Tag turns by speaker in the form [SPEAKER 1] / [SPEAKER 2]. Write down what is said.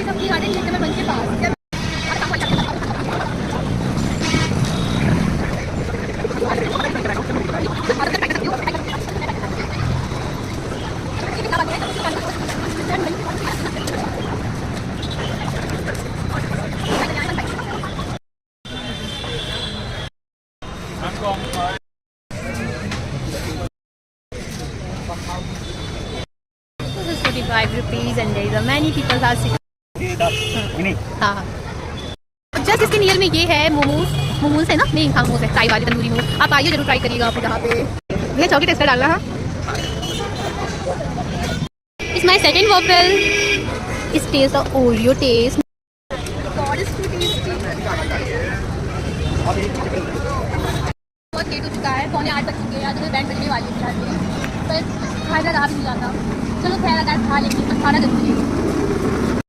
[SPEAKER 1] सबकी गाड़ी लेकर मैं बन के पास This is 45 rupees and there is many people are sitting. हाँ जस्ट इसके नियर में ये है मोमोज है ना, नहीं हाँ मोमोज है, फ्राई वाले तंदूरी मोमोज। आप आइए जरूर ट्राई करिएगा। आप यहाँ पे भैया चॉकलेट टेस्ट डालना। हाँ इट्स माई सेकेंड वॉफल। इस टेस्ट द ओरियो टेस्ट। बहुत लेट हो चुका है, 7:45 बज चुके हैं। आज बैंड बजने वाली है पर खाना रहा भी नहीं जाता। चलो खैर अगर खा लेंगे, खाना जरूरी है।